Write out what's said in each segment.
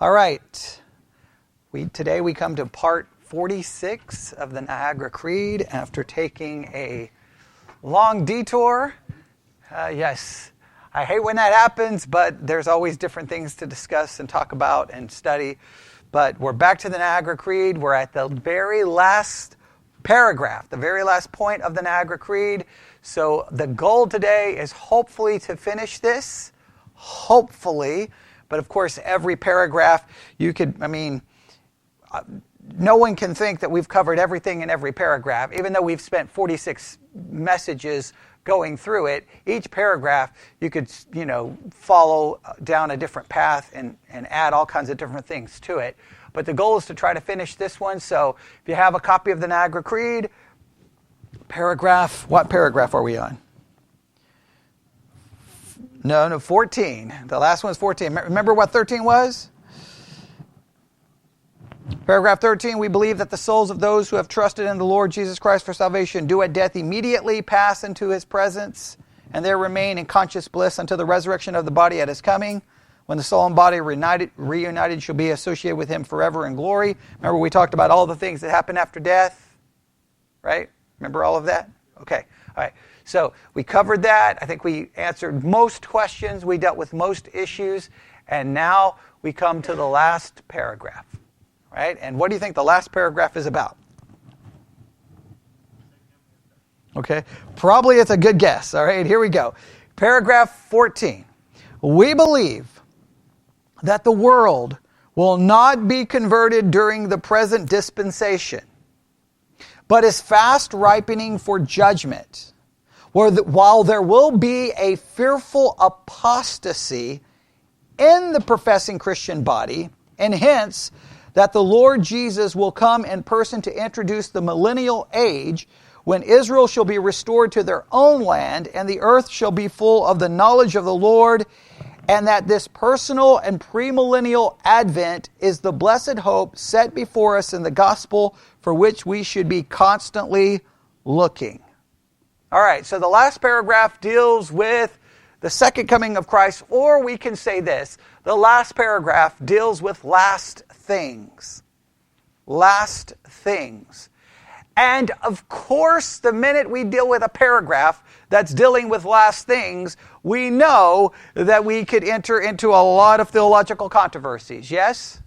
All right. Today we come to part 46 of the Niagara Creed after taking a long detour. Yes, I hate when that happens, but there's always different things to discuss and talk about and study. But we're back to the Niagara Creed. We're at the very last paragraph, the very last point of the Niagara Creed. So the goal today is hopefully to finish this. Hopefully. But of course, every paragraph, no one can think that we've covered everything in every paragraph. Even though we've spent 46 messages going through it, each paragraph you could, follow down a different path and add all kinds of different things to it. But the goal is to try to finish this one. So if you have a copy of the Niagara Creed, what paragraph are we on? No, 14. The last one's 14. Remember what 13 was? Paragraph 13, we believe that the souls of those who have trusted in the Lord Jesus Christ for salvation do at death immediately pass into his presence, and there remain in conscious bliss until the resurrection of the body at his coming, when the soul and body reunited shall be associated with him forever in glory. Remember we talked about all the things that happen after death? Right? Remember all of that? Okay. All right. So we covered that. I think we answered most questions. We dealt with most issues. And now we come to the last paragraph. Right? And what do you think the last paragraph is about? Okay. Probably it's a good guess. All right. Here we go. Paragraph 14. We believe that the world will not be converted during the present dispensation, but is fast ripening for judgment, while there will be a fearful apostasy in the professing Christian body, and hence that the Lord Jesus will come in person to introduce the millennial age, when Israel shall be restored to their own land, and the earth shall be full of the knowledge of the Lord, and that this personal and premillennial advent is the blessed hope set before us in the gospel, for which we should be constantly looking. All right, so the last paragraph deals with the second coming of Christ, or we can say this, the last paragraph deals with last things. Last things. And of course, the minute we deal with a paragraph that's dealing with last things, we know that we could enter into a lot of theological controversies, yes?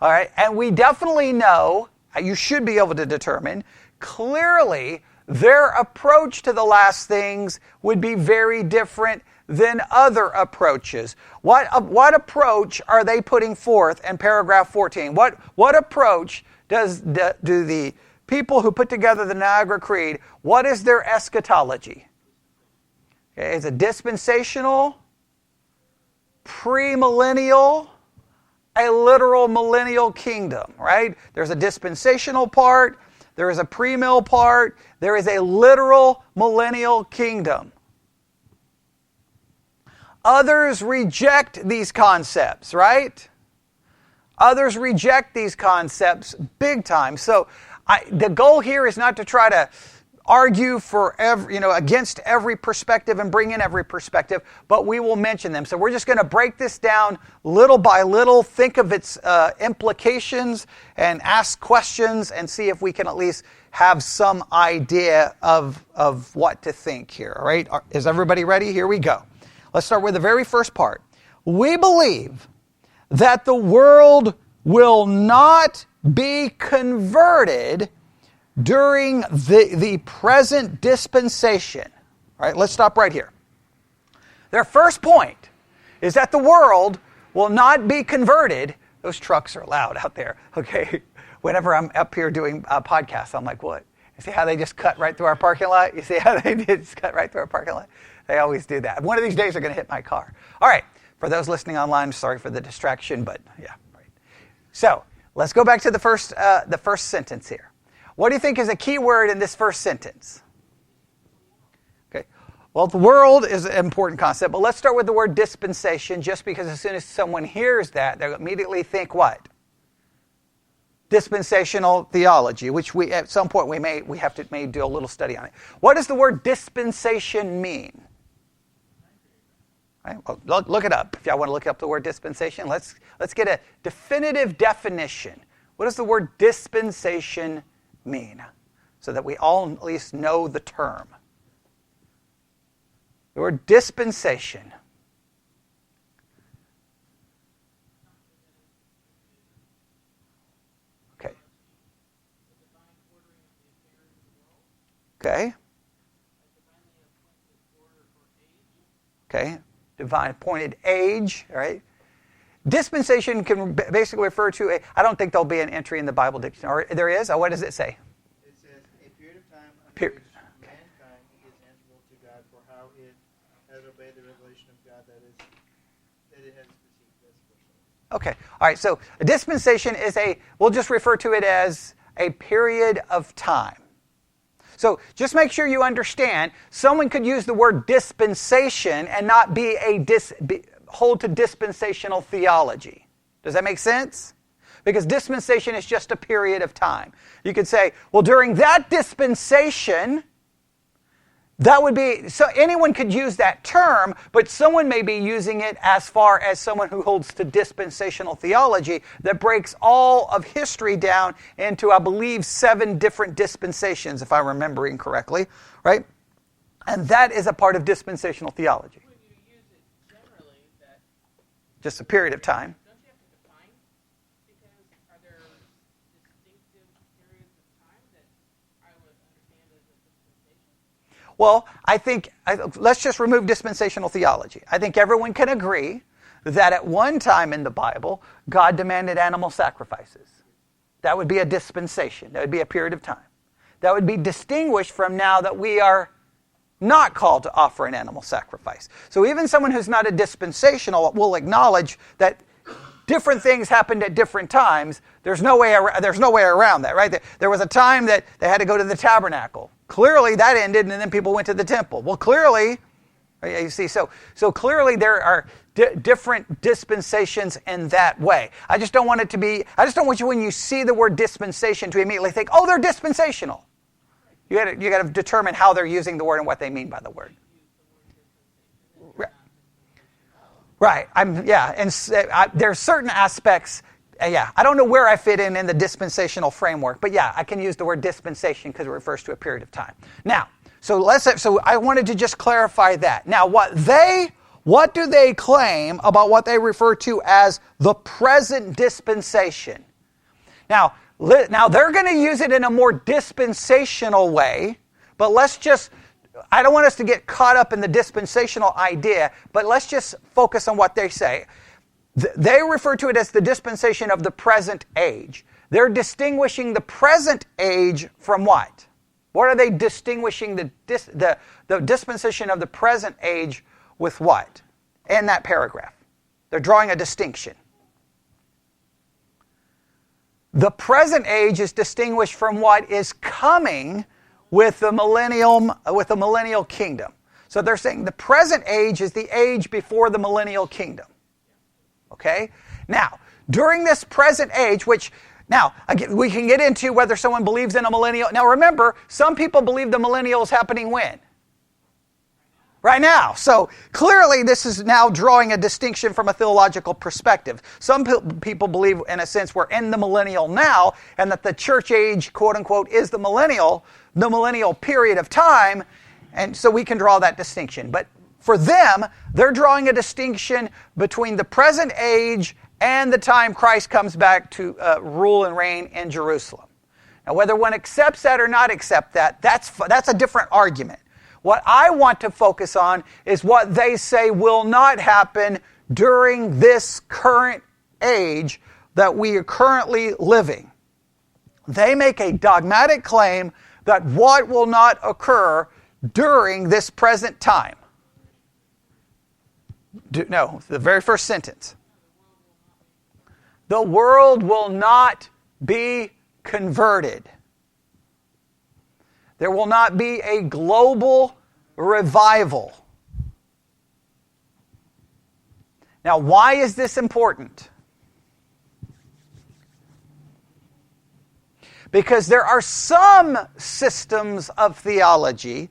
All right, and we definitely know, you should be able to determine, clearly their approach to the last things would be very different than other approaches. What approach are they putting forth in paragraph 14? What approach do the people who put together the Niagara Creed, what is their eschatology? Okay, is it dispensational, premillennial, a literal millennial kingdom, right? There's a dispensational part, there is a premill part, there is a literal millennial kingdom. Others reject these concepts, right? Others reject these concepts big time. So the goal here is not to try to argue for against every perspective and bring in every perspective, but we will mention them. So we're just going to break this down little by little, think of its implications, and ask questions and see if we can at least have some idea of what to think here. All right? Is everybody ready? Here we go. Let's start with the very first part. We believe that the world will not be converted during the present dispensation. All right, let's stop right here. Their first point is that the world will not be converted. Those trucks are loud out there, okay? Whenever I'm up here doing podcasts, I'm like, what? You see how they just cut right through our parking lot? You see how they just cut right through our parking lot? They always do that. One of these days they're going to hit my car. All right, for those listening online, sorry for the distraction, but yeah, right. So let's go back to the first sentence here. What do you think is a key word in this first sentence? Okay. Well, the world is an important concept, but let's start with the word dispensation, just because as soon as someone hears that, they immediately think what? Dispensational theology, which we at some point we may do a little study on it. What does the word dispensation mean? Right? Well, look it up. If y'all want to look up the word dispensation, let's get a definitive definition. What does the word dispensation mean? So that we all at least know the term. The word dispensation. Okay. Okay. Okay. Divine appointed age, all right? Dispensation can basically refer to I don't think there'll be an entry in the Bible dictionary. Or there is? What does it say? It says a period of time under which mankind is answerable to God for how it has obeyed the revelation of God that it has received. Okay. All right. So a dispensation is we'll just refer to it as a period of time. So just make sure you understand, someone could use the word dispensation and not hold to dispensational theology. Does that make sense? Because dispensation is just a period of time. You could say, well, during that dispensation, that would be, so anyone could use that term, but someone may be using it as far as someone who holds to dispensational theology that breaks all of history down into, I believe, 7 different dispensations, if I'm remembering correctly, right? And that is a part of dispensational theology. When you use it generally, that just a period of time. don't you have to define? Because are there distinctive periods of time that I would understand as a dispensation? Well, I think, let's just remove dispensational theology. I think everyone can agree that at one time in the Bible, God demanded animal sacrifices. That would be a dispensation. That would be a period of time. That would be distinguished from now that we are not called to offer an animal sacrifice. So even someone who's not a dispensational will acknowledge that different things happened at different times. There's no way around that, right? There was a time that they had to go to the tabernacle. Clearly that ended, and then people went to the temple. Well, clearly, you see, so clearly there are different dispensations in that way. I just don't want you, when you see the word dispensation, to immediately think, oh, they're dispensational. You got to determine how they're using the word and what they mean by the word. Right. There's certain aspects. I don't know where I fit in the dispensational framework, but I can use the word dispensation because it refers to a period of time. Now, so I wanted to just clarify that. Now, what do they claim about what they refer to as the present dispensation? Now they're going to use it in a more dispensational way, but I don't want us to get caught up in the dispensational idea, but let's just focus on what they say. They refer to it as the dispensation of the present age. They're distinguishing the present age from what? What are they distinguishing the dispensation of the present age with what? In that paragraph. They're drawing a distinction. The present age is distinguished from what is coming with the millennial kingdom. So they're saying the present age is the age before the millennial kingdom. Okay? Now, during this present age, again, we can get into whether someone believes in a millennial. Now remember, some people believe the millennial is happening when? Right now. So clearly this is now drawing a distinction from a theological perspective. Some people believe, in a sense, we're in the millennial now, and that the church age, quote unquote, is the millennial period of time, and so we can draw that distinction. But for them, they're drawing a distinction between the present age and the time Christ comes back to rule and reign in Jerusalem. Now, whether one accepts that or not accept that, that's a different argument. What I want to focus on is what they say will not happen during this current age that we are currently living. They make a dogmatic claim that what will not occur during this present time. No, the very first sentence. The world will not be converted. There will not be a global revival. Now, why is this important? Because there are some systems of theology,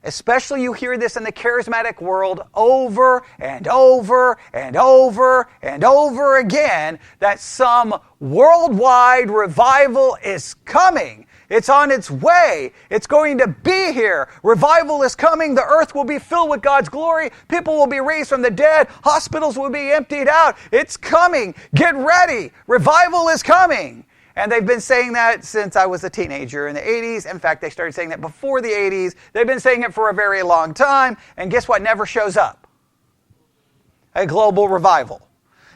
especially you hear this in the charismatic world over and over and over and over again, that some worldwide revival is coming. It's on its way. It's going to be here. Revival is coming. The earth will be filled with God's glory. People will be raised from the dead. Hospitals will be emptied out. It's coming. Get ready. Revival is coming. And they've been saying that since I was a teenager in the 80s. In fact, they started saying that before the 80s. They've been saying it for a very long time. And guess what never shows up? A global revival.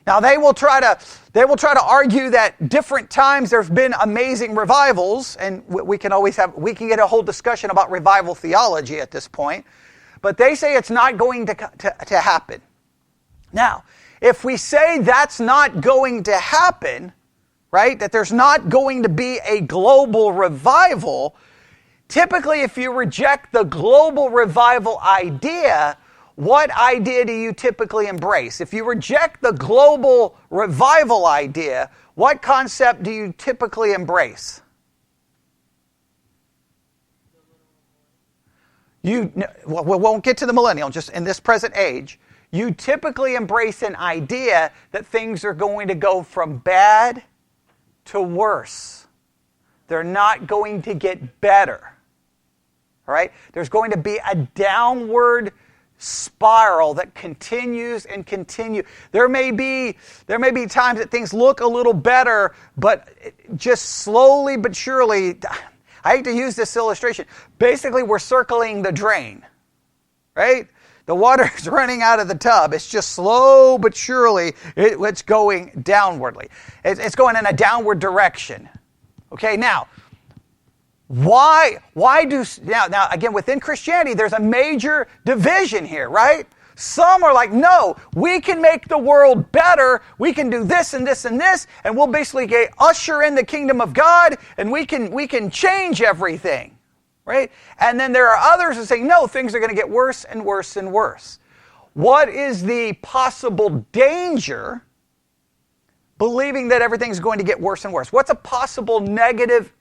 Now they will try to argue that different times there's been amazing revivals, and we can get a whole discussion about revival theology at this point. But they say it's not going to happen. Now, if we say that's not going to happen, right, that there's not going to be a global revival, typically if you reject the global revival idea, what idea do you typically embrace? If you reject the global revival idea, what concept do you typically embrace? We won't get to the millennial, just in this present age. You typically embrace an idea that things are going to go from bad to worse. They're not going to get better. All right? There's going to be a downward spiral that continues and continues. There may be times that things look a little better, but just slowly but surely, I hate to use this illustration. Basically, we're circling the drain, right? The water is running out of the tub. It's just slow but surely it's going downwardly. It's going in a downward direction. Okay, now, Why do, now again, within Christianity, there's a major division here, right? Some are like, no, we can make the world better. We can do this and this and this, and we'll basically usher in the kingdom of God, and we can change everything, right? And then there are others who say, no, things are going to get worse and worse and worse. What is the possible danger believing that everything's going to get worse and worse? What's a possible negative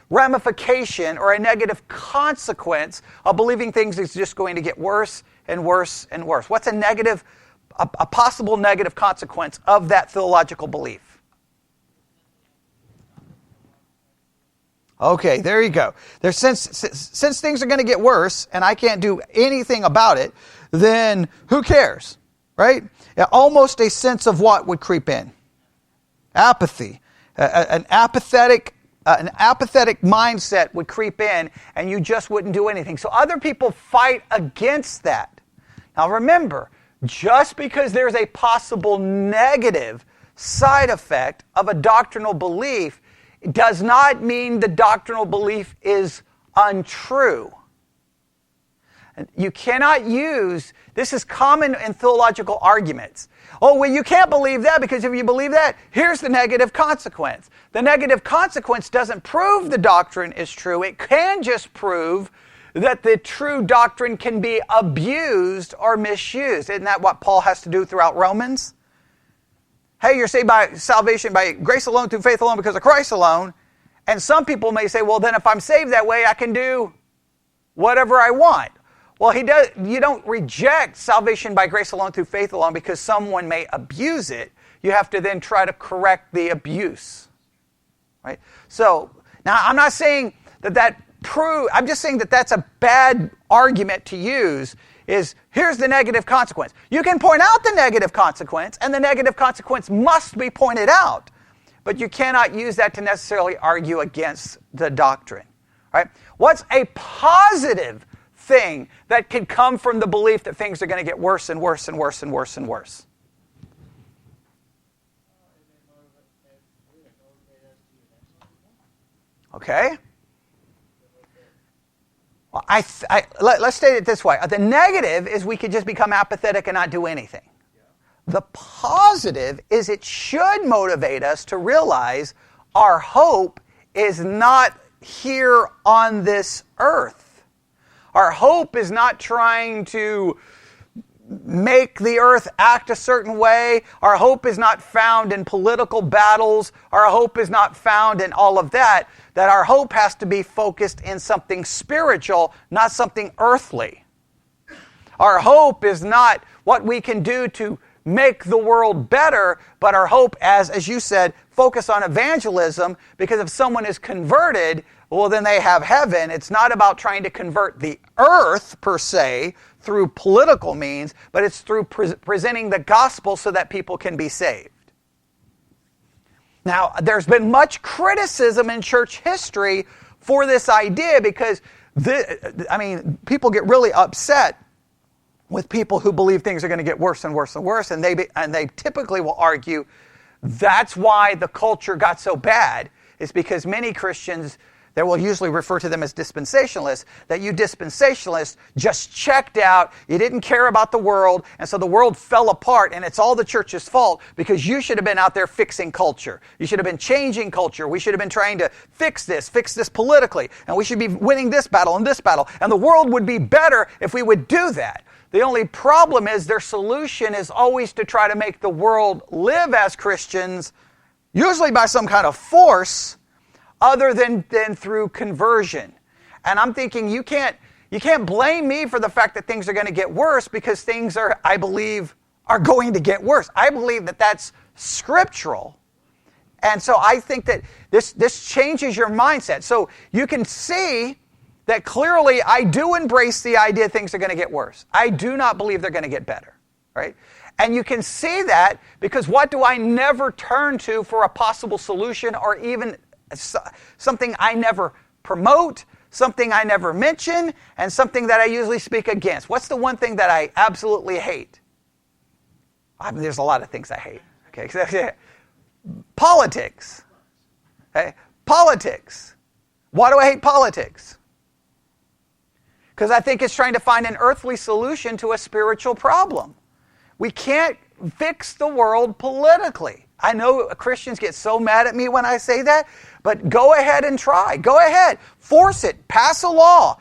ramification or a negative consequence of believing things is just going to get worse and worse and worse? What's a possible negative consequence of that theological belief? Okay, there you go. Since things are going to get worse and I can't do anything about it, then who cares, right? Almost a sense of what would creep in? Apathy. An apathetic mindset would creep in and you just wouldn't do anything. So other people fight against that. Now remember, just because there's a possible negative side effect of a doctrinal belief, it does not mean the doctrinal belief is untrue. You cannot use, this is common in theological arguments. Oh, well, you can't believe that because if you believe that, here's the negative consequence. The negative consequence doesn't prove the doctrine is true. It can just prove that the true doctrine can be abused or misused. Isn't that what Paul has to do throughout Romans? Hey, you're saved by salvation by grace alone, through faith alone, because of Christ alone. And some people may say, well, then if I'm saved that way, I can do whatever I want. Well, you don't reject salvation by grace alone through faith alone because someone may abuse it. You have to then try to correct the abuse. Right? So, now I'm not saying I'm just saying that that's a bad argument to use, is here's the negative consequence. You can point out the negative consequence, and the negative consequence must be pointed out. But you cannot use that to necessarily argue against the doctrine. Right? What's a positive thing that could come from the belief that things are going to get worse and worse and worse and worse and worse? Okay? Well, let's state it this way. The negative is we could just become apathetic and not do anything. The positive is it should motivate us to realize our hope is not here on this earth. Our hope is not trying to make the earth act a certain way. Our hope is not found in political battles. Our hope is not found in all of that. That our hope has to be focused in something spiritual, not something earthly. Our hope is not what we can do to make the world better, but our hope, as you said, focus on evangelism, because if someone is converted, well, then they have heaven. It's not about trying to convert the earth, per se, through political means, but it's through presenting the gospel so that people can be saved. Now, there's been much criticism in church history for this idea because, people get really upset with people who believe things are going to get worse and worse and worse, and they typically will argue that's why the culture got so bad, is because many Christians, they will usually refer to them as dispensationalists, that you dispensationalists just checked out, you didn't care about the world, and so the world fell apart, and it's all the church's fault because you should have been out there fixing culture. You should have been changing culture. We should have been trying to fix this politically, and we should be winning this battle, and the world would be better if we would do that. The only problem is their solution is always to try to make the world live as Christians, usually by some kind of force, other than through conversion. And I'm thinking you can't blame me for the fact that things are going to get worse, because things I believe are going to get worse. I believe that that's scriptural. And so I think that this changes your mindset. So you can see that clearly I do embrace the idea things are going to get worse. I do not believe they're going to get better, right? And you can see that because what do I never turn to for a possible solution, or even something I never promote, something I never mention, and something that I usually speak against? What's the one thing that I absolutely hate? There's a lot of things I hate. Okay, politics. Okay? Politics. Why do I hate politics? Because I think it's trying to find an earthly solution to a spiritual problem. We can't fix the world politically. I know Christians get so mad at me when I say that, but go ahead and try. Go ahead. Force it. Pass a law.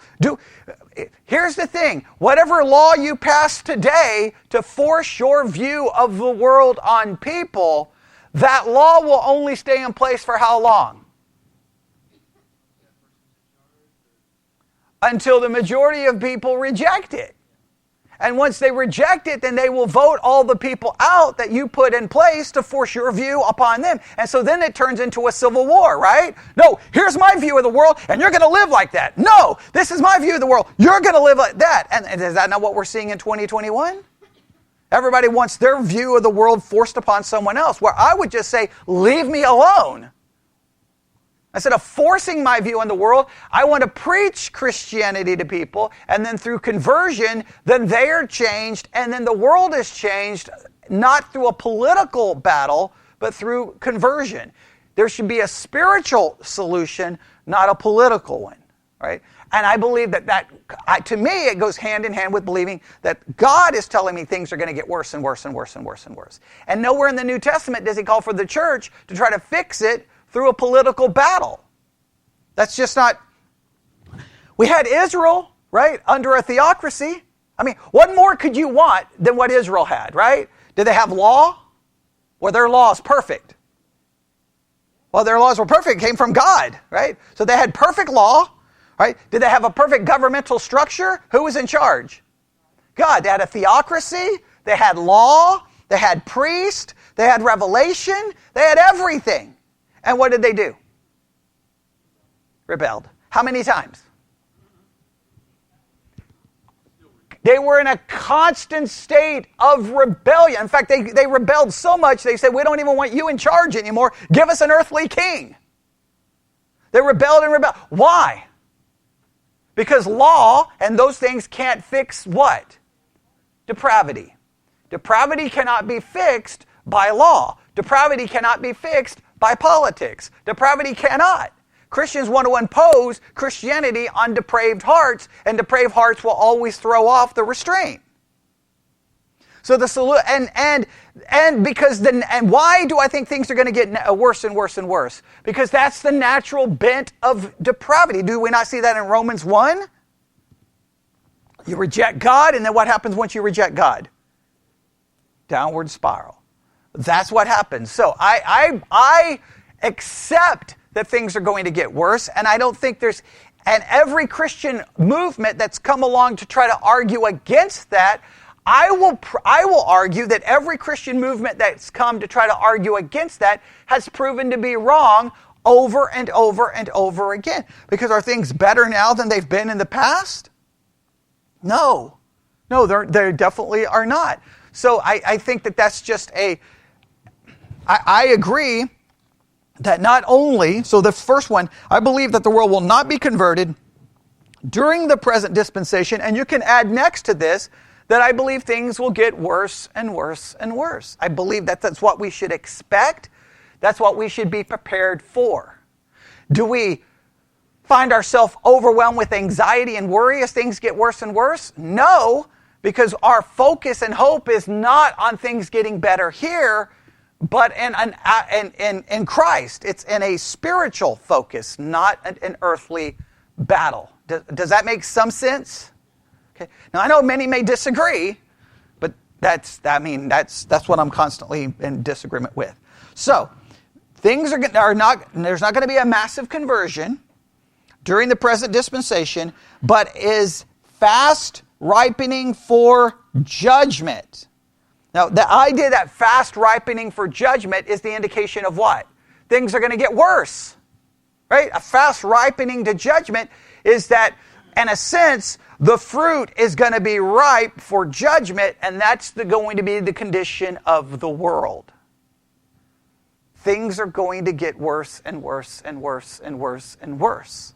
Here's the thing. Whatever law you pass today to force your view of the world on people, that law will only stay in place for how long? Until the majority of people reject it. And once they reject it, then they will vote all the people out that you put in place to force your view upon them. And so then it turns into a civil war, right? No, here's my view of the world, and you're going to live like that. No, this is my view of the world. You're going to live like that. And is that not what we're seeing in 2021? Everybody wants their view of the world forced upon someone else, where I would just say, leave me alone. Instead of forcing my view on the world, I want to preach Christianity to people, and then through conversion, then they are changed, and then the world is changed, not through a political battle, but through conversion. There should be a spiritual solution, not a political one, right? And I believe that to me, it goes hand in hand with believing that God is telling me things are going to get worse and worse and worse and worse and worse. And nowhere in the New Testament does he call for the church to try to fix it through a political battle. That's just not... We had Israel, right, under a theocracy. I mean, what more could you want than what Israel had, right? Did they have law? Were their laws perfect? Well, their laws were perfect. It came from God, right? So they had perfect law, right? Did they have a perfect governmental structure? Who was in charge? God. They had a theocracy. They had law. They had priest. They had revelation. They had everything. And what did they do? Rebelled. How many times? They were in a constant state of rebellion. In fact, they rebelled so much, they said, we don't even want you in charge anymore. Give us an earthly king. They rebelled and rebelled. Why? Because law and those things can't fix what? Depravity. Depravity cannot be fixed by law. Depravity cannot be fixed by politics. Depravity cannot. Christians want to impose Christianity on depraved hearts, and depraved hearts will always throw off the restraint. So the solution, and because and why do I think things are going to get worse and worse and worse? Because that's the natural bent of depravity. Do we not see that in Romans 1? You reject God, and then what happens once you reject God? Downward spiral. That's what happens. So I accept that things are going to get worse, and I don't think there's... And every Christian movement that's come along to try to argue against that, I will argue that every Christian movement that's come to try to argue against that has proven to be wrong over and over and over again. Because are things better now than they've been in the past? No, they definitely are not. So I think that that's just I agree that not only, so the first one, I believe that the world will not be converted during the present dispensation, and you can add next to this that I believe things will get worse and worse and worse. I believe that that's what we should expect. That's what we should be prepared for. Do we find ourselves overwhelmed with anxiety and worry as things get worse and worse? No, because our focus and hope is not on things getting better here, but in Christ. It's in a spiritual focus, not an earthly battle. Does that make some sense? Okay. Now I know many may disagree, but that's what I'm constantly in disagreement with. So things there's not going to be a massive conversion during the present dispensation, but is fast ripening for judgment. Now, the idea that fast ripening for judgment is the indication of what? Things are going to get worse, right? A fast ripening to judgment is that, in a sense, the fruit is going to be ripe for judgment, and that's going to be the condition of the world. Things are going to get worse and worse and worse and worse and worse.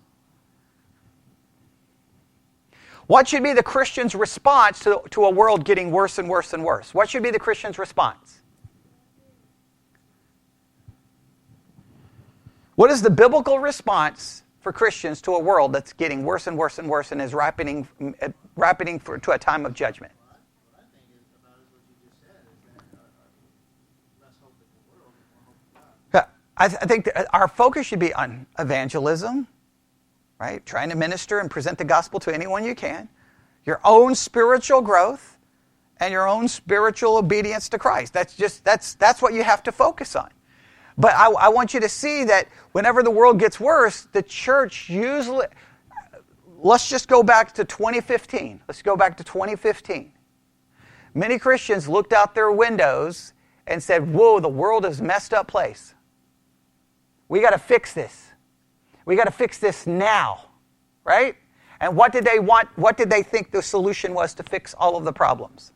What should be the Christian's response to a world getting worse and worse and worse? What should be the Christian's response? What is the biblical response for Christians to a world that's getting worse and worse and worse and is ripening to a time of judgment? What I think is about what you just said is that less hope in the world and more hope in God. I think that our focus should be on evangelism, right? Trying to minister and present the gospel to anyone you can. Your own spiritual growth and your own spiritual obedience to Christ. That's what you have to focus on. But I want you to see that whenever the world gets worse, the church usually... Let's just go back to 2015. Let's go back to 2015. Many Christians looked out their windows and said, whoa, the world is a messed up place. We got to fix this. We got to fix this now, right? And what did they want? What did they think the solution was to fix all of the problems?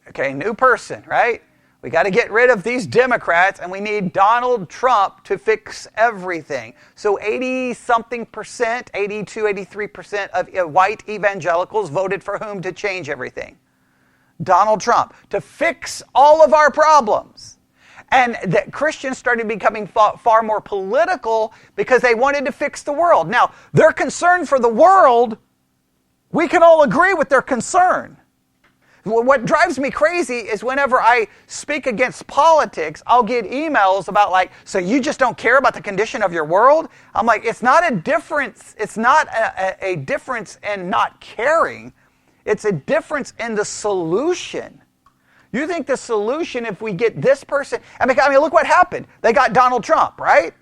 Okay, new person, right? We got to get rid of these Democrats, and we need Donald Trump to fix everything. So 80-something percent, 82, 83% of white evangelicals voted for whom to change everything? Donald Trump, to fix all of our problems. And that Christians started becoming far more political because they wanted to fix the world. Now, their concern for the world, we can all agree with their concern. What drives me crazy is whenever I speak against politics, I'll get emails about like, so you just don't care about the condition of your world? I'm like, it's not a difference. It's not a difference in not caring. It's a difference in the solution. You think the solution, if we get this person... I mean, look what happened. They got Donald Trump, right?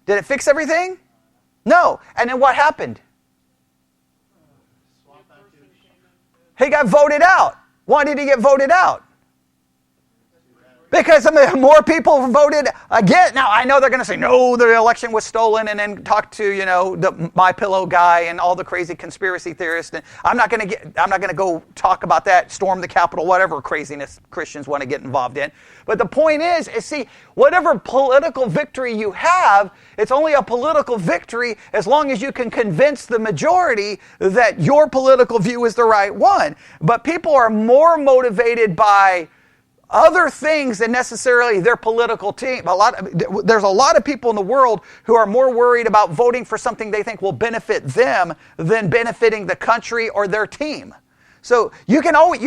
Did it fix everything? No. And then what happened? He got voted out. Why did he get voted out? Because more people voted again. Now, I know they're going to say, no, the election was stolen, and then talk to, the MyPillow guy and all the crazy conspiracy theorists. And I'm not going to go talk about that, storm the Capitol, whatever craziness Christians want to get involved in. But the point is see, whatever political victory you have, it's only a political victory as long as you can convince the majority that your political view is the right one. But people are more motivated by other things than necessarily their political team. There's a lot of people in the world who are more worried about voting for something they think will benefit them than benefiting the country or their team. So you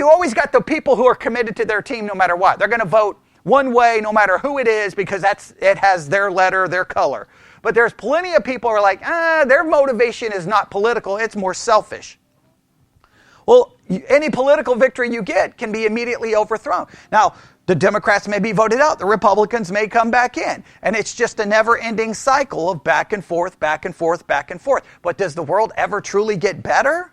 always got the people who are committed to their team no matter what. They're going to vote one way no matter who it is because it has their letter, their color. But there's plenty of people who are like, their motivation is not political, it's more selfish. Well, any political victory you get can be immediately overthrown. Now, the Democrats may be voted out. The Republicans may come back in. And it's just a never-ending cycle of back and forth, back and forth, back and forth. But does the world ever truly get better?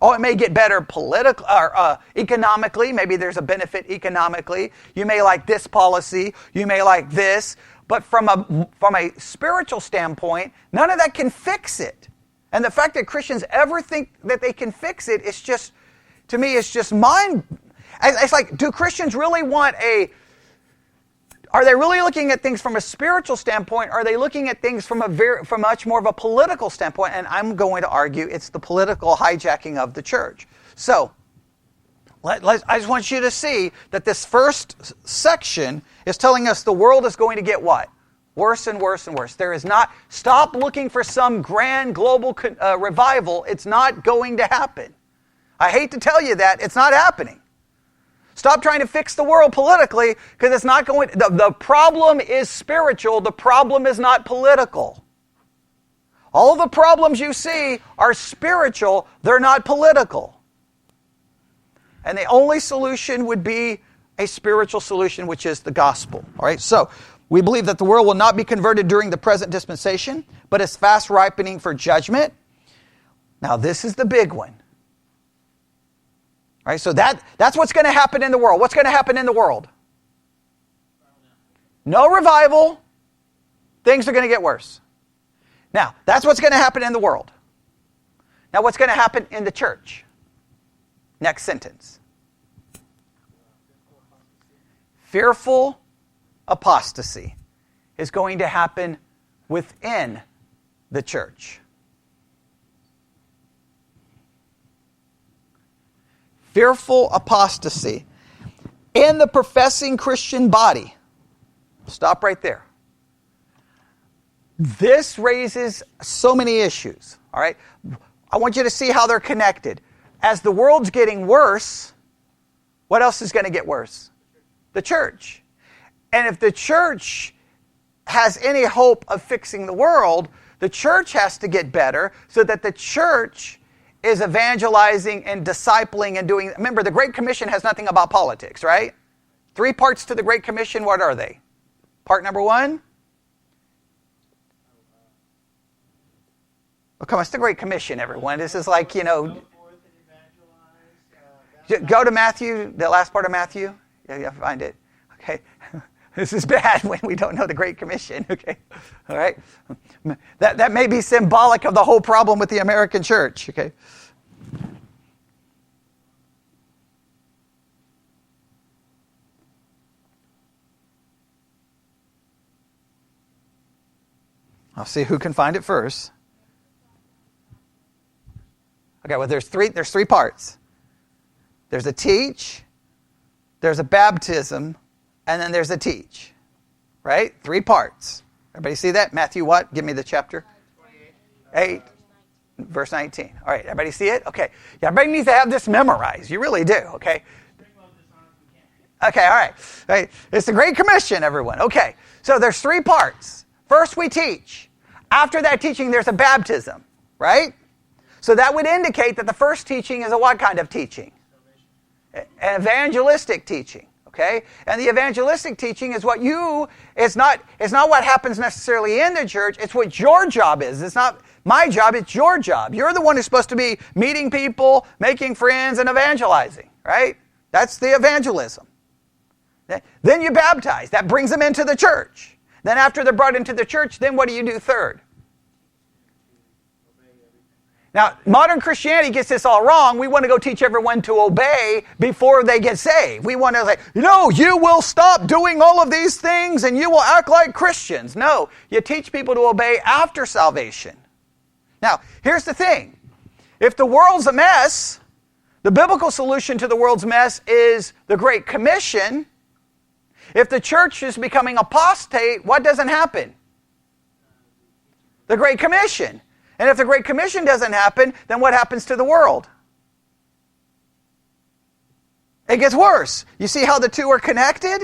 Oh, it may get better politically or economically. Maybe there's a benefit economically. You may like this policy. You may like this. But from a spiritual standpoint, none of that can fix it. And the fact that Christians ever think that they can fix it is just, to me, it's just it's like, do Christians really want are they really looking at things from a spiritual standpoint? Or are they looking at things from much more of a political standpoint? And I'm going to argue it's the political hijacking of the church. So, I just want you to see that this first section is telling us the world is going to get what? Worse and worse and worse. There is not, stop looking for some grand global revival. It's not going to happen. I hate to tell you that, it's not happening. Stop trying to fix the world politically, because it's not going, the problem is spiritual, the problem is not political. All the problems you see are spiritual, they're not political. And the only solution would be a spiritual solution, which is the gospel. All right, so we believe that the world will not be converted during the present dispensation, but is fast ripening for judgment. Now, this is the big one. All right, so that's what's going to happen in the world. What's going to happen in the world? No revival. Things are going to get worse. Now, that's what's going to happen in the world. Now, what's going to happen in the church? Next sentence. Fearful apostasy is going to happen within the church. Fearful apostasy in the professing Christian body. Stop right there. This raises so many issues. All right, I want you to see how they're connected. As the world's getting worse, what else is going to get worse? The church. And if the church has any hope of fixing the world, the church has to get better so that the church is evangelizing and discipling and doing. Remember, the Great Commission has nothing about politics, right? 3 parts to the Great Commission, what are they? Part number 1? Oh, come on, it's the Great Commission, everyone. This is like, go to Matthew, the last part of Matthew. Yeah, find it. Okay. This is bad when we don't know the Great Commission. Okay. All right. That may be symbolic of the whole problem with the American church. Okay. I'll see who can find it first. Okay, well there's three parts. There's a teach, there's a baptism, and then there's a teach. Right? 3 parts. Everybody see that? Matthew what? Give me the chapter. 8, verse 19. All right, everybody see it? Okay. Yeah, everybody needs to have this memorized. You really do, okay? Okay, all right. All right. It's the Great Commission, everyone. Okay, so there's 3 parts. First, we teach. After that teaching, there's a baptism, right? So that would indicate that the first teaching is a what kind of teaching? An evangelistic teaching, okay? And the evangelistic teaching is it's not what happens necessarily in the church, it's what your job is. It's not my job, it's your job. You're the one who's supposed to be meeting people, making friends, and evangelizing, right? That's the evangelism. Then you baptize. That brings them into the church. Then after they're brought into the church, then what do you do third? Now, modern Christianity gets this all wrong. We want to go teach everyone to obey before they get saved. We want to say, you will stop doing all of these things and you will act like Christians. No, you teach people to obey after salvation. Now, here's the thing. If the world's a mess, the biblical solution to the world's mess is the Great Commission. If the church is becoming apostate, what doesn't happen? The Great Commission. And if the Great Commission doesn't happen, then what happens to the world? It gets worse. You see how the two are connected?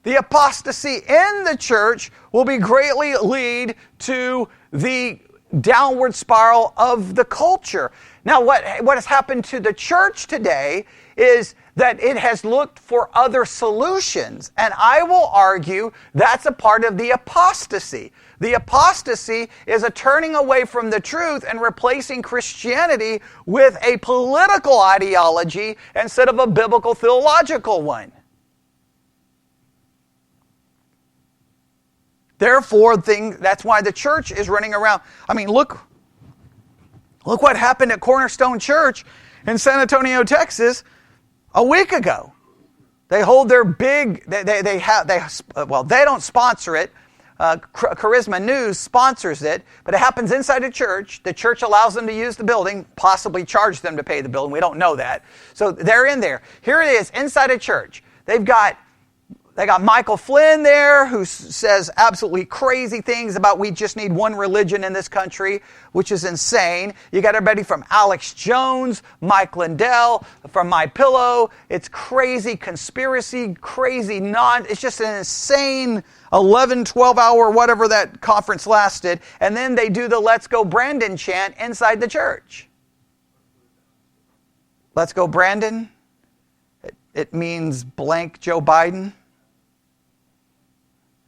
The apostasy in the church will be greatly lead to the downward spiral of the culture. Now, what has happened to the church today is that it has looked for other solutions. And I will argue that's a part of the apostasy. The apostasy is a turning away from the truth and replacing Christianity with a political ideology instead of a biblical theological one. Therefore, that's why the church is running around. I mean, look what happened at Cornerstone Church in San Antonio, Texas, a week ago. They hold their big. They don't sponsor it. Charisma News sponsors it, but it happens inside a church. The church allows them to use the building, possibly charge them to pay the building. We don't know that. So they're in there. Here it is, inside a church. They got Michael Flynn there, who says absolutely crazy things about we just need one religion in this country, which is insane. You got everybody from Alex Jones, Mike Lindell, from My Pillow. It's crazy conspiracy, crazy it's just an insane 11, 12 hour, whatever that conference lasted. And then they do the Let's Go Brandon chant inside the church. Let's go Brandon. It means blank Joe Biden.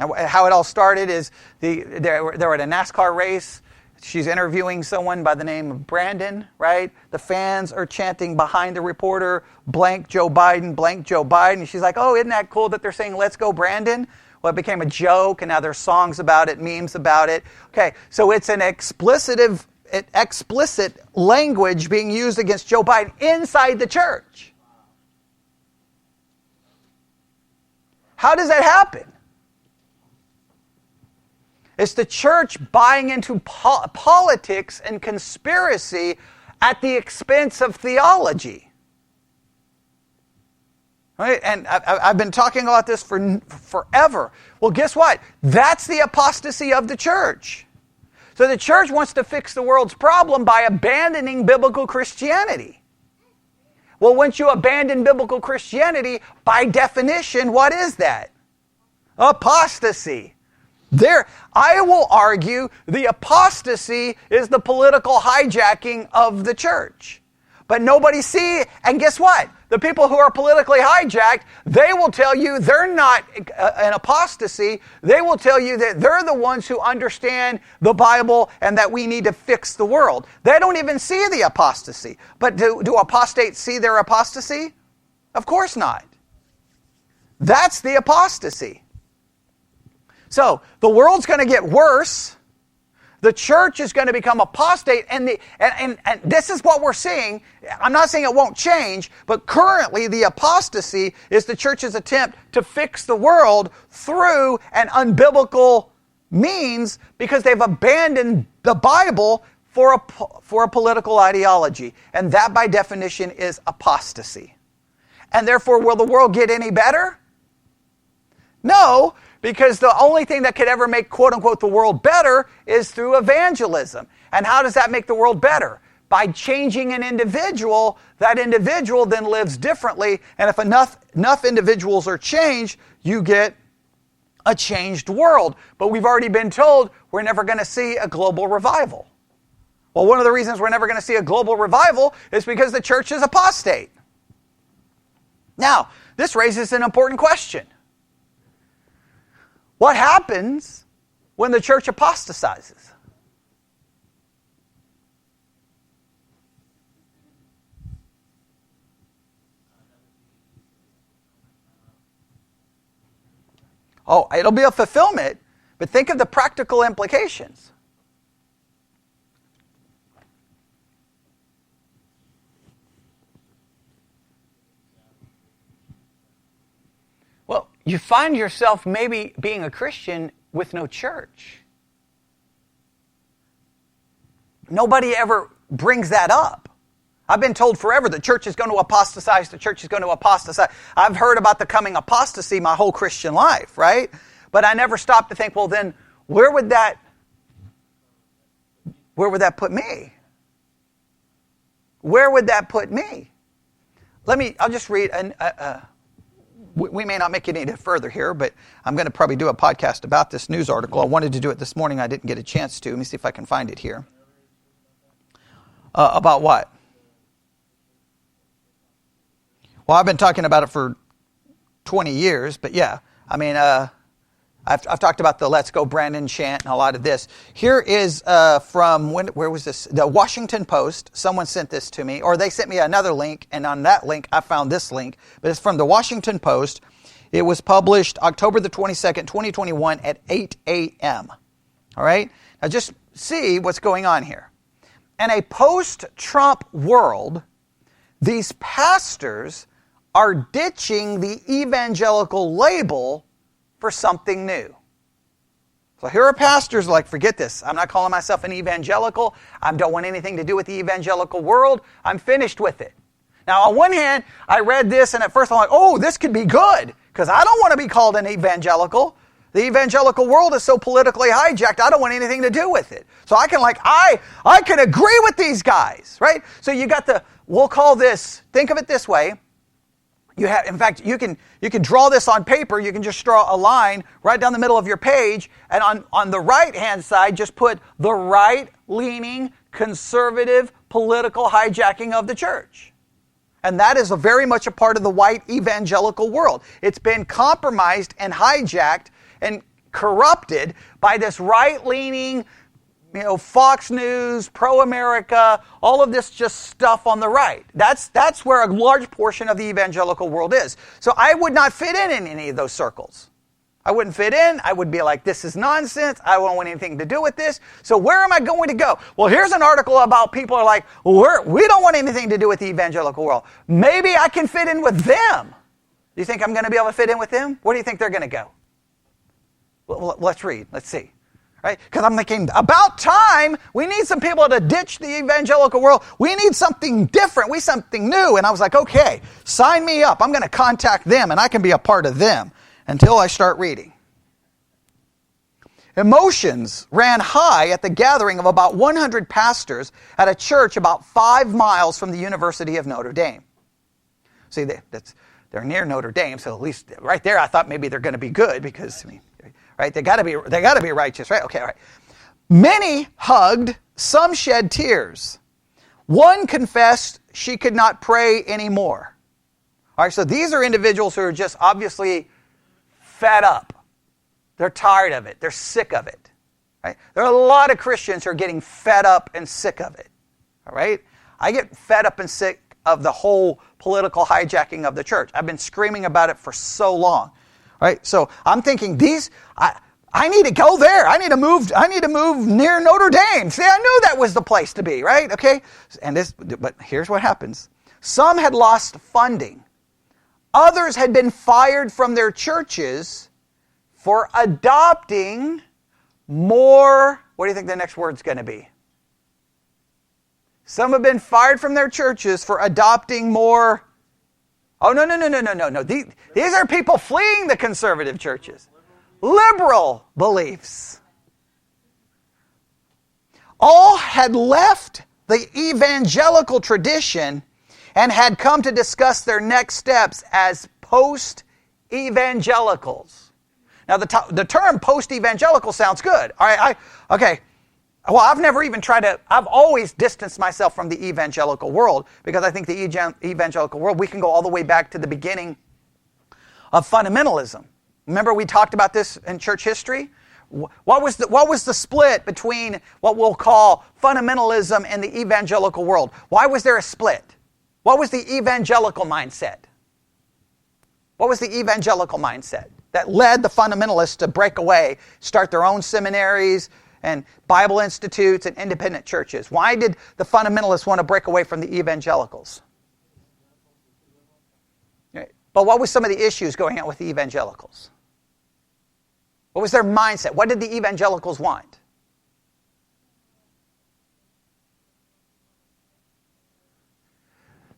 Now, how it all started is they're at a NASCAR race. She's interviewing someone by the name of Brandon, right? The fans are chanting behind the reporter, blank Joe Biden, blank Joe Biden. And she's like, oh, isn't that cool that they're saying, let's go Brandon? Well, it became a joke, and now there's songs about it, memes about it. Okay, so it's an explicit language being used against Joe Biden inside the church. How does that happen? It's the church buying into politics and conspiracy at the expense of theology. Right? And I've been talking about this for forever. Well, guess what? That's the apostasy of the church. So the church wants to fix the world's problem by abandoning biblical Christianity. Well, once you abandon biblical Christianity, by definition, what is that? Apostasy. I will argue the apostasy is the political hijacking of the church. But nobody and guess what? The people who are politically hijacked, they will tell you they're not an apostasy. They will tell you that they're the ones who understand the Bible and that we need to fix the world. They don't even see the apostasy. But do apostates see their apostasy? Of course not. That's the apostasy. So, the world's going to get worse. The church is going to become apostate. And this is what we're seeing. I'm not saying it won't change, but currently the apostasy is the church's attempt to fix the world through an unbiblical means because they've abandoned the Bible for a political ideology. And that, by definition, is apostasy. And therefore, will the world get any better? No, because the only thing that could ever make, quote-unquote, the world better is through evangelism. And how does that make the world better? By changing an individual, that individual then lives differently. And if enough individuals are changed, you get a changed world. But we've already been told we're never going to see a global revival. Well, one of the reasons we're never going to see a global revival is because the church is apostate. Now, this raises an important question. What happens when the church apostatizes? Oh, it'll be a fulfillment, but think of the practical implications. Well, you find yourself maybe being a Christian with no church. Nobody ever brings that up. I've been told forever the church is going to apostatize, the church is going to apostatize. I've heard about the coming apostasy my whole Christian life, right? But I never stopped to think, well then, where would that put me? Where would that put me? I'll just read we may not make it any further here, but I'm going to probably do a podcast about this news article. I wanted to do it this morning. I didn't get a chance to. Let me see if I can find it here. About what? Well, I've been talking about it for 20 years, but yeah. I mean, I've talked about the Let's Go Brandon chant and a lot of this. Here is from, where was this? The Washington Post. Someone sent this to me, or they sent me another link, and on that link, I found this link. But it's from the Washington Post. It was published October the 22nd, 2021 at 8 a.m. All right? Now just see what's going on here. In a post-Trump world, these pastors are ditching the evangelical label for something new. So here are pastors like, forget this. I'm not calling myself an evangelical. I don't want anything to do with the evangelical world. I'm finished with it. Now, on one hand, I read this, and at first I'm like, oh, this could be good, because I don't want to be called an evangelical. The evangelical world is so politically hijacked, I don't want anything to do with it. So I can agree with these guys, right? So you got we'll call this, think of it this way. In fact, you can draw this on paper. You can just draw a line right down the middle of your page, and on the right-hand side, just put the right-leaning, conservative, political hijacking of the church. And that is very much a part of the white evangelical world. It's been compromised and hijacked and corrupted by this right-leaning, Fox News, pro-America, all of this just stuff on the right. That's where a large portion of the evangelical world is. So I would not fit in any of those circles. I wouldn't fit in. I would be like, this is nonsense. I don't want anything to do with this. So where am I going to go? Well, here's an article about people are like, we don't want anything to do with the evangelical world. Maybe I can fit in with them. Do you think I'm going to be able to fit in with them? Where do you think they're going to go? Well, let's read. Let's see. Right? Because I'm thinking, about time, we need some people to ditch the evangelical world. We need something different. We need something new. And I was like, okay, sign me up. I'm going to contact them, and I can be a part of them until I start reading. Emotions ran high at the gathering of about 100 pastors at a church about 5 miles from the University of Notre Dame. See, they're near Notre Dame, so at least right there I thought maybe they're going to be good because, right? They got to be righteous, right? Okay, all right. Many hugged, some shed tears. One confessed she could not pray anymore. All right, so these are individuals who are just obviously fed up. They're tired of it. They're sick of it. Right? There are a lot of Christians who are getting fed up and sick of it. All right? I get fed up and sick of the whole political hijacking of the church. I've been screaming about it for so long. Right? So I'm thinking I need to go there. I need to move near Notre Dame. See, I knew that was the place to be, right? Okay? But here's what happens. Some had lost funding. Others had been fired from their churches for adopting more. What do you think the next word's going to be? Some have been fired from their churches for adopting more. Oh, no. These are people fleeing the conservative churches. Liberal beliefs. All had left the evangelical tradition and had come to discuss their next steps as post-evangelicals. Now, the term post-evangelical sounds good. All right, okay. Well, I've never even I've always distanced myself from the evangelical world because I think the evangelical world, we can go all the way back to the beginning of fundamentalism. Remember we talked about this in church history? What was the split between what we'll call fundamentalism and the evangelical world? Why was there a split? What was the evangelical mindset? What was the evangelical mindset that led the fundamentalists to break away, start their own seminaries and Bible institutes and independent churches? Why did the fundamentalists want to break away from the evangelicals? But what was some of the issues going on with the evangelicals? What was their mindset? What did the evangelicals want?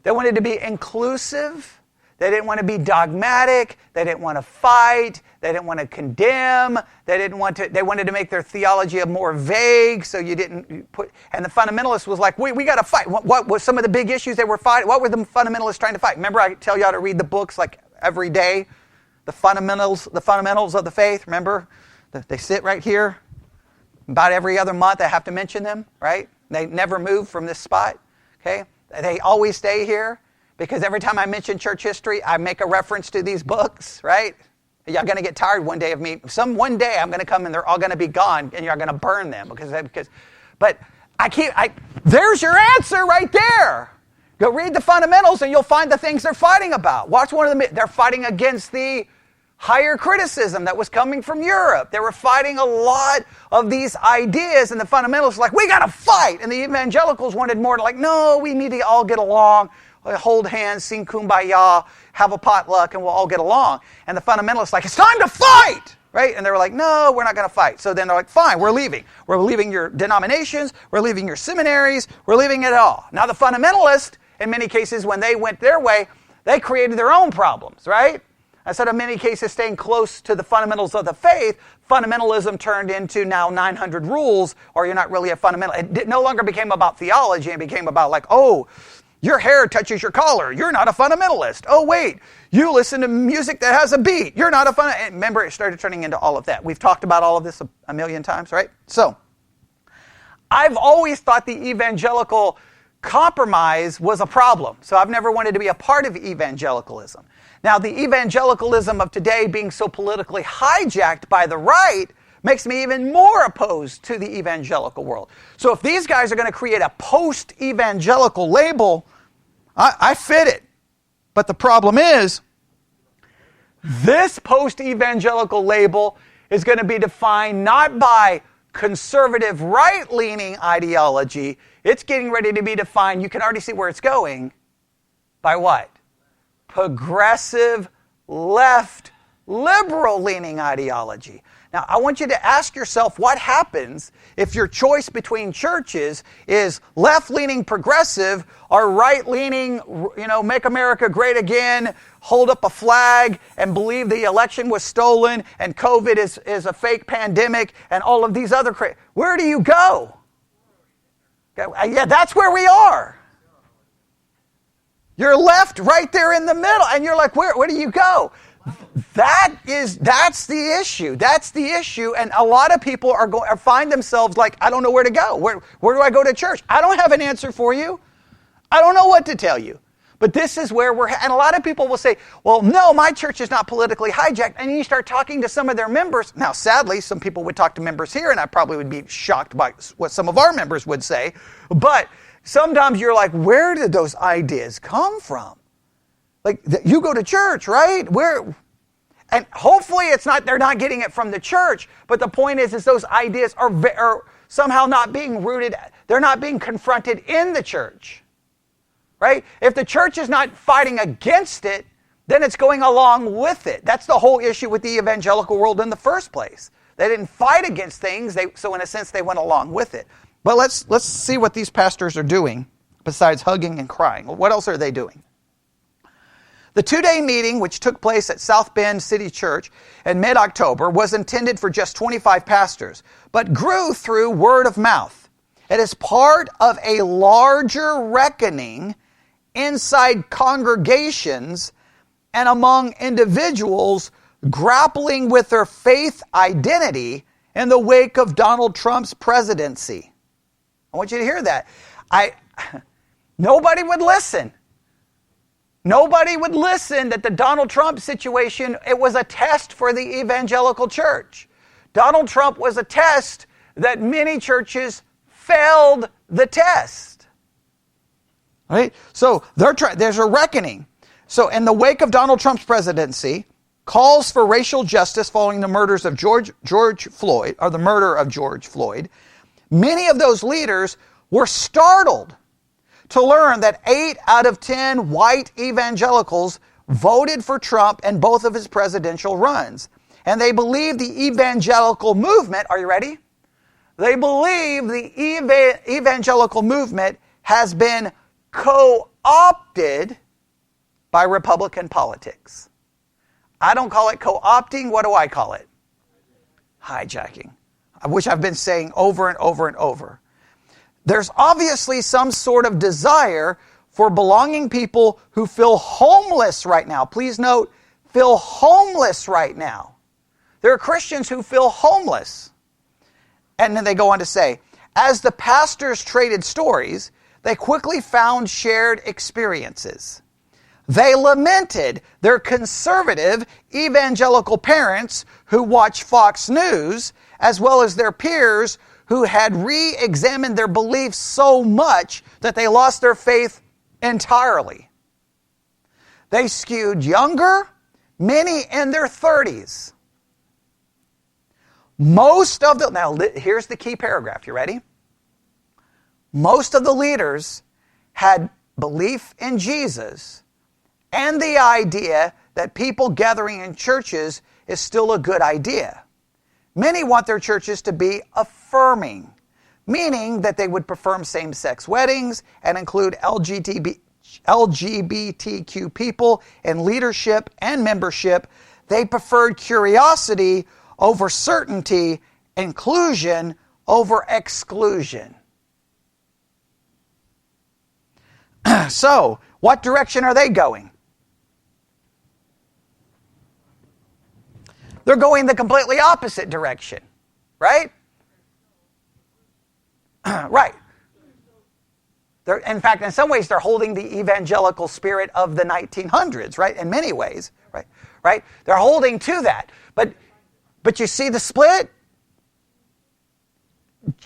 They wanted to be inclusive. They didn't want to be dogmatic. They didn't want to fight. They didn't want to condemn. They wanted to make their theology more vague, so you didn't put. And the fundamentalists was like, we got to fight. What was some of the big issues they were fighting? What were the fundamentalists trying to fight? Remember, I tell you how to read the books like every day. the fundamentals of the faith. Remember, they sit right here. About every other month I have to mention them, right? They never move from this spot, okay? They always stay here because every time I mention church history, I make a reference to these books, right? Y'all going to get tired one day of me. One day I'm going to come and they're all going to be gone and you're going to burn them but there's your answer right there. Go read the fundamentals and you'll find the things they're fighting about. Watch one of them. They're fighting against the higher criticism that was coming from Europe. They were fighting a lot of these ideas, and the fundamentalists were like, we got to fight. And the evangelicals wanted more like, no, we need to all get along, hold hands, sing kumbaya, have a potluck, and we'll all get along. And the fundamentalists like, it's time to fight, right? And they were like, no, we're not going to fight. So then they're like, fine, we're leaving. We're leaving your denominations, we're leaving your seminaries, we're leaving it all. Now the fundamentalists, in many cases, when they went their way, they created their own problems, right? Instead of many cases staying close to the fundamentals of the faith, fundamentalism turned into now 900 rules, or you're not really a fundamental. It no longer became about theology. It became about like, oh, your hair touches your collar. You're not a fundamentalist. Oh, wait, you listen to music that has a beat. You're not a fundamentalist. Remember, it started turning into all of that. We've talked about all of this a million times, right? So I've always thought the evangelical compromise was a problem. So I've never wanted to be a part of evangelicalism. Now, the evangelicalism of today being so politically hijacked by the right makes me even more opposed to the evangelical world. So if these guys are going to create a post-evangelical label, I fit it. But the problem is, this post-evangelical label is going to be defined not by conservative right-leaning ideology. It's getting ready to be defined, you can already see where it's going, by what? Progressive, left, liberal-leaning ideology. Now, I want you to ask yourself what happens if your choice between churches is left-leaning progressive or right-leaning, make America great again, hold up a flag and believe the election was stolen and COVID is a fake pandemic and all of these other where do you go? Yeah, that's where we are. You're left right there in the middle, and you're like, where do you go? That's the issue. That's the issue, and a lot of people find themselves like, I don't know where to go. Where do I go to church? I don't have an answer for you. I don't know what to tell you. But this is where and a lot of people will say, well, no, my church is not politically hijacked. And you start talking to some of their members. Now, sadly, some people would talk to members here, and I probably would be shocked by what some of our members would say. But sometimes you're like, where did those ideas come from? Like, you go to church, right? And hopefully they're not getting it from the church. But the point is those ideas are somehow not being rooted. They're not being confronted in the church. Right? If the church is not fighting against it, then it's going along with it. That's the whole issue with the evangelical world in the first place. They didn't fight against things, so in a sense they went along with it. But let's see what these pastors are doing besides hugging and crying. What else are they doing? The 2-day meeting, which took place at South Bend City Church in mid-October, was intended for just 25 pastors, but grew through word of mouth. It is part of a larger reckoning inside congregations and among individuals grappling with their faith identity in the wake of Donald Trump's presidency. I want you to hear that. Nobody would listen. Nobody would listen that the Donald Trump situation, it was a test for the evangelical church. Donald Trump was a test that many churches failed the test. Right? So there's a reckoning. So in the wake of Donald Trump's presidency, calls for racial justice following the murders of George Floyd, or the murder of George Floyd, many of those leaders were startled to learn that 8 out of 10 white evangelicals voted for Trump in both of his presidential runs. And they believe the evangelical movement, are you ready? They believe the evangelical movement has been co-opted by Republican politics. I don't call it co-opting. What do I call it? Hijacking. Which I've been saying over and over and over. There's obviously some sort of desire for belonging people who feel homeless right now. Please note, feel homeless right now. There are Christians who feel homeless. And then they go on to say, as the pastors traded stories, they quickly found shared experiences. They lamented their conservative evangelical parents who watch Fox News, as well as their peers who had re-examined their beliefs so much that they lost their faith entirely. They skewed younger, many in their 30s. Now here's the key paragraph. You ready? Most of the leaders had belief in Jesus and the idea that people gathering in churches is still a good idea. Many want their churches to be affirming, meaning that they would perform same-sex weddings and include LGBTQ people in leadership and membership. They preferred curiosity over certainty, inclusion over exclusion. So, what direction are they going? They're going the completely opposite direction, right? Right. In fact, in some ways, they're holding the evangelical spirit of the 1900s, right? In many ways, right? They're holding to that. But you see the split?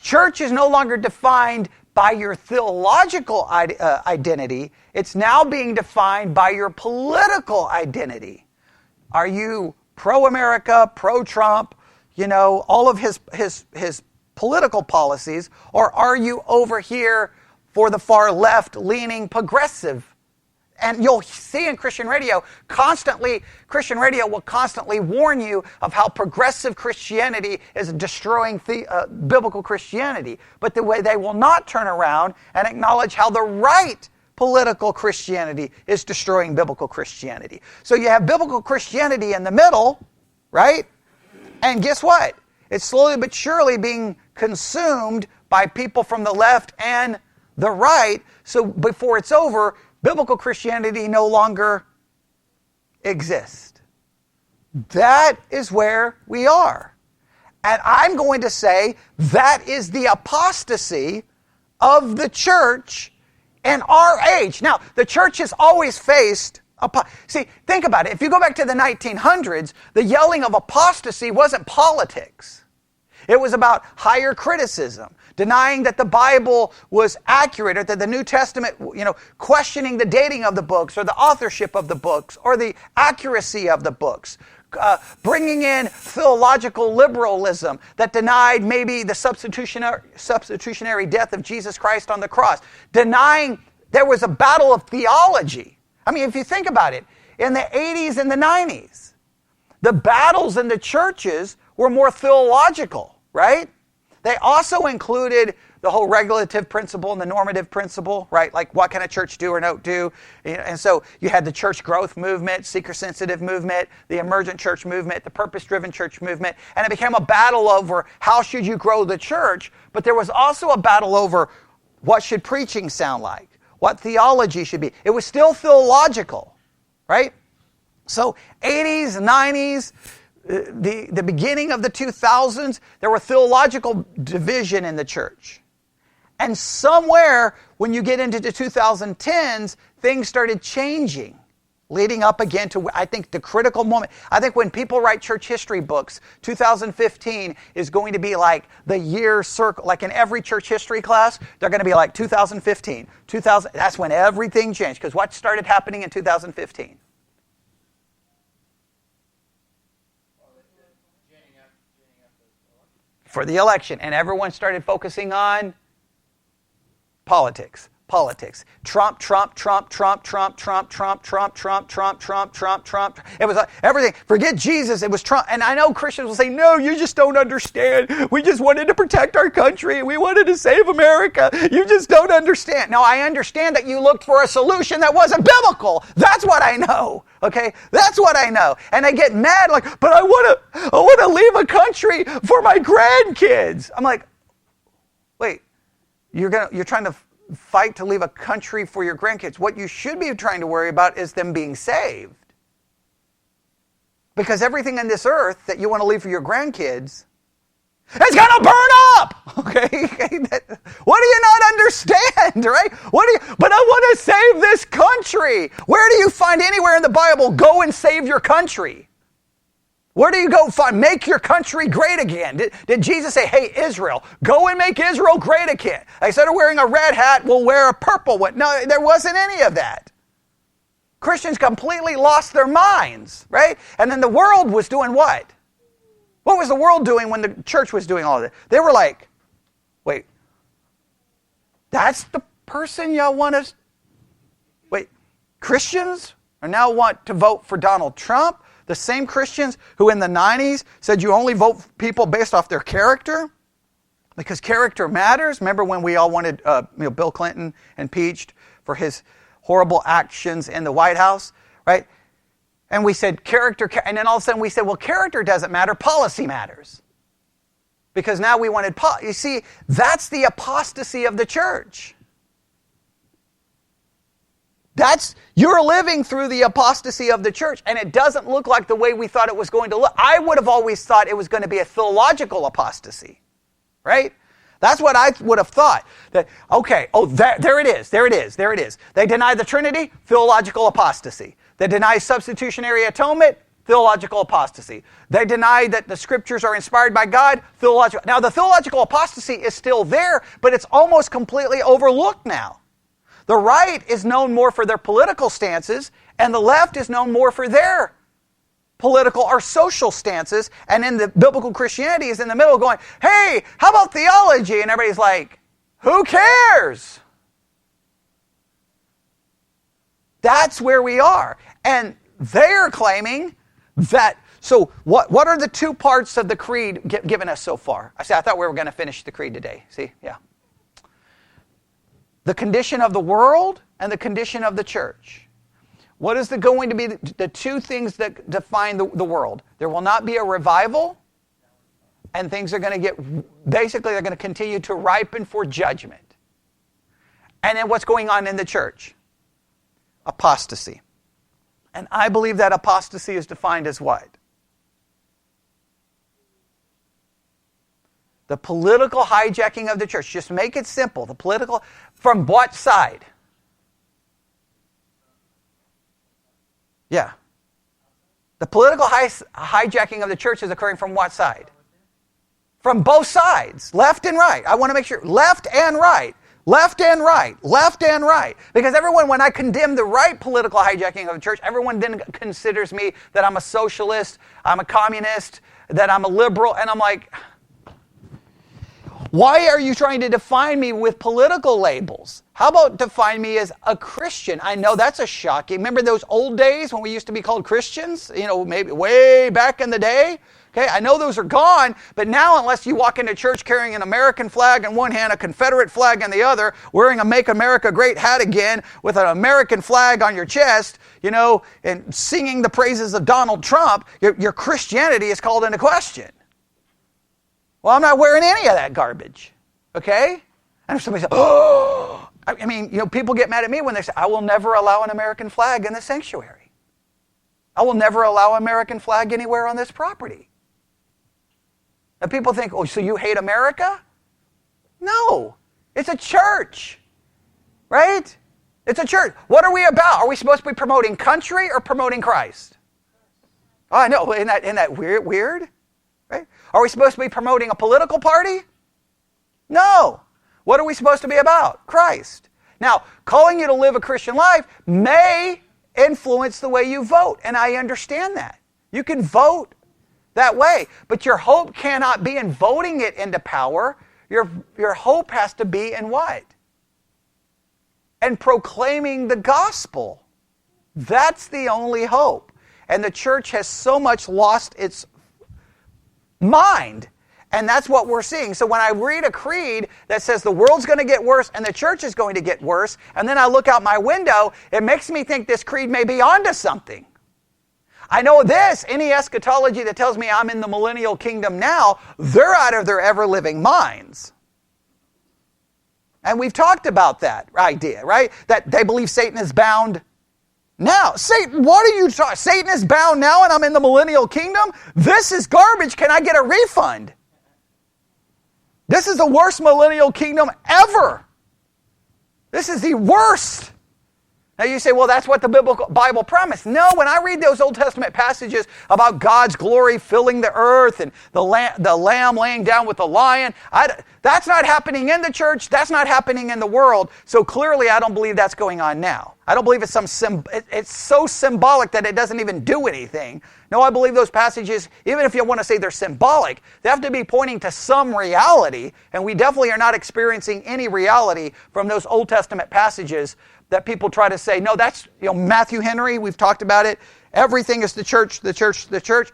Church is no longer defined by your theological identity. It's now being defined by your political identity. Are you pro-America, pro-Trump, all of his political policies, or are you over here for the far left-leaning progressive? And you'll see in Christian radio, Christian radio will constantly warn you of how progressive Christianity is destroying biblical Christianity. But the way they will not turn around and acknowledge how the right political Christianity is destroying biblical Christianity. So you have biblical Christianity in the middle, right? And guess what? It's slowly but surely being consumed by people from the left and the right. So before it's over, biblical Christianity no longer exists. That is where we are. And I'm going to say that is the apostasy of the church in our age. Now, the church has always faced see, think about it. If you go back to the 1900s, the yelling of apostasy wasn't politics. It was about higher criticism, denying that the Bible was accurate, or that the New Testament, questioning the dating of the books, or the authorship of the books, or the accuracy of the books, bringing in theological liberalism that denied maybe the substitutionary death of Jesus Christ on the cross, denying there was a battle of theology. I mean, if you think about it, in the 80s and the 90s, the battles in the churches were more theological, right? They also included the whole regulative principle and the normative principle, right? Like, what can a church do or not do? And so you had the church growth movement, seeker-sensitive movement, the emergent church movement, the purpose-driven church movement, and it became a battle over how should you grow the church, but there was also a battle over what should preaching sound like, what theology should be. It was still theological, right? So 80s, 90s, the beginning of the 2000s, there were theological division in the church. And somewhere, when you get into the 2010s, things started changing, leading up again to, I think, the critical moment. I think when people write church history books, 2015 is going to be like the year circle. Like in every church history class, they're going to be like 2015, 2000. That's when everything changed. Because what started happening in 2015? For the election. And everyone started focusing on politics. Trump. It was everything. Forget Jesus. It was Trump. And I know Christians will say, no, you just don't understand. We just wanted to protect our country. We wanted to save America. You just don't understand. No, I understand that you looked for a solution that wasn't biblical. That's what I know. Okay? That's what I know. And they get mad like, but I want to leave a country for my grandkids. I'm like, wait, you're trying to fight to leave a country for your grandkids. What you should be trying to worry about is them being saved. Because everything on this earth that you want to leave for your grandkids is going to burn up. Okay? What do you not understand, right? But I want to save this country. Where do you find anywhere in the Bible, go and save your country? Where do you go find, make your country great again? Did Jesus say, hey, Israel, go and make Israel great again? Instead of wearing a red hat, we'll wear a purple one. No, there wasn't any of that. Christians completely lost their minds, right? And then the world was doing what? What was the world doing when the church was doing all of that? They were like, wait, that's the person y'all want us? Wait, Christians are now want to vote for Donald Trump? The same Christians who in the 90s said you only vote for people based off their character? Because character matters. Remember when we all wanted Bill Clinton impeached for his horrible actions in the White House, right? And we said character, and then all of a sudden we said, well, character doesn't matter, policy matters. Because now we wanted, you see, that's the apostasy of the church. You're living through the apostasy of the church, and it doesn't look like the way we thought it was going to look. I would have always thought it was going to be a theological apostasy, right? That's what I would have thought. That, okay, there it is. They deny the Trinity, theological apostasy. They deny substitutionary atonement, theological apostasy. They deny that the scriptures are inspired by God, theological. Now, the theological apostasy is still there, but it's almost completely overlooked now. The right is known more for their political stances, and the left is known more for their political or social stances, and then the biblical Christianity is in the middle going, hey, how about theology? And everybody's like, who cares? That's where we are. And they're claiming that, so what are the two parts of the creed given us so far? I thought we were going to finish the creed today. See, yeah. The condition of the world and the condition of the church. What is going to be the two things that define the world? There will not be a revival, and things are going to basically they're going to continue to ripen for judgment. And then what's going on in the church? Apostasy. And I believe that apostasy is defined as what? The political hijacking of the church. Just make it simple. The political, from what side? Yeah. The political hijacking of the church is occurring from what side? From both sides, left and right. I want to make sure, left and right. Left and right, left and right. Because everyone, when I condemn the right political hijacking of the church, everyone then considers me that I'm a socialist, I'm a communist, that I'm a liberal, and I'm like, why are you trying to define me with political labels? How about define me as a Christian? I know that's a shocking. Remember those old days when we used to be called Christians? You know, maybe way back in the day? Okay, I know those are gone, but now unless you walk into church carrying an American flag in one hand, a Confederate flag in the other, wearing a Make America Great hat again with an American flag on your chest, you know, and singing the praises of Donald Trump, your Christianity is called into question. Well, I'm not wearing any of that garbage, okay? And if somebody says, oh, I mean, you know, people get mad at me when they say, I will never allow an American flag in the sanctuary. I will never allow an American flag anywhere on this property. And people think, oh, so you hate America? No, it's a church, right? It's a church. What are we about? Are we supposed to be promoting country or promoting Christ? Oh, I know, isn't that weird? Right? Are we supposed to be promoting a political party? No. What are we supposed to be about? Christ. Now, calling you to live a Christian life may influence the way you vote, and I understand that. You can vote that way, but your hope cannot be in voting it into power. Your hope has to be in what? And proclaiming the gospel. That's the only hope. And the church has so much lost its mind. And that's what we're seeing. So when I read a creed that says the world's going to get worse and the church is going to get worse, and then I look out my window, it makes me think this creed may be onto something. I know this, any eschatology that tells me I'm in the millennial kingdom now, they're out of their ever-living minds. And we've talked about that idea, right? That they believe Satan is bound Now, Satan, what are you talking? Satan is bound now and I'm in the millennial kingdom? This is garbage. Can I get a refund? This is the worst millennial kingdom ever. This is the worst. Now you say, well, that's what the Bible promised. No, when I read those Old Testament passages about God's glory filling the earth and the lamb laying down with the lion, that's not happening in the church. That's not happening in the world. So clearly I don't believe that's going on now. I don't believe it's it's so symbolic that it doesn't even do anything. No, I believe those passages, even if you want to say they're symbolic, they have to be pointing to some reality, and we definitely are not experiencing any reality from those Old Testament passages that people try to say, no, that's, Matthew Henry, we've talked about it. Everything is the church, the church, the church.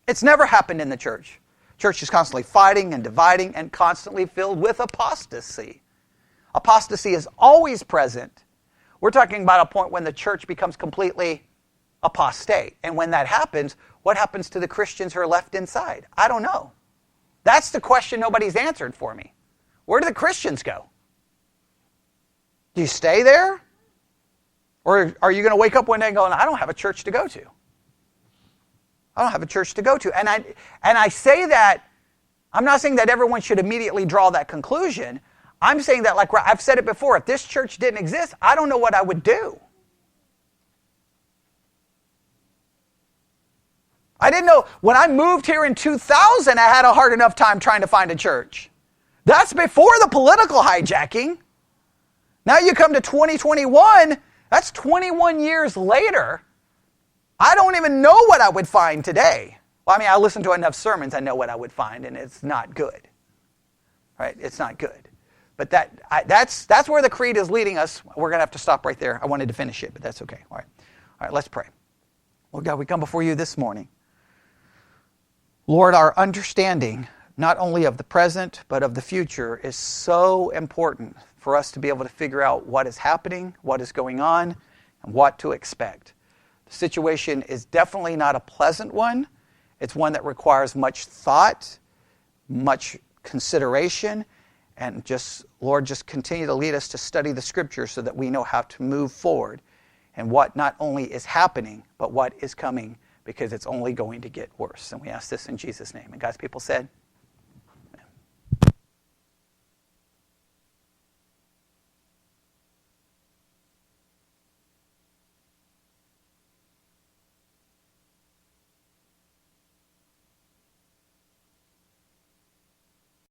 It's never happened in the church. Church is constantly fighting and dividing and constantly filled with apostasy. Apostasy is always present. We're talking about a point when the church becomes completely apostate. And when that happens, what happens to the Christians who are left inside? I don't know. That's the question nobody's answered for me. Where do the Christians go? Do you stay there? Or are you going to wake up one day and go, I don't have a church to go to? I don't have a church to go to. And I say that, I'm not saying that everyone should immediately draw that conclusion. I'm saying that, like I've said it before, if this church didn't exist, I don't know what I would do. I didn't know, when I moved here in 2000, I had a hard enough time trying to find a church. That's before the political hijacking. Now you come to 2021, that's 21 years later. I don't even know what I would find today. Well, I mean, I listened to enough sermons, I know what I would find, and it's not good. Right? It's not good. But that's where the creed is leading us. We're going to have to stop right there. I wanted to finish it, but that's okay. All right, let's pray. Lord God, we come before you this morning. Lord, our understanding, not only of the present, but of the future, is so important for us to be able to figure out what is happening, what is going on, and what to expect. The situation is definitely not a pleasant one. It's one that requires much thought, much consideration, and Lord, just continue to lead us to study the Scripture so that we know how to move forward and what not only is happening, but what is coming, because it's only going to get worse. And we ask this in Jesus' name. And God's people said,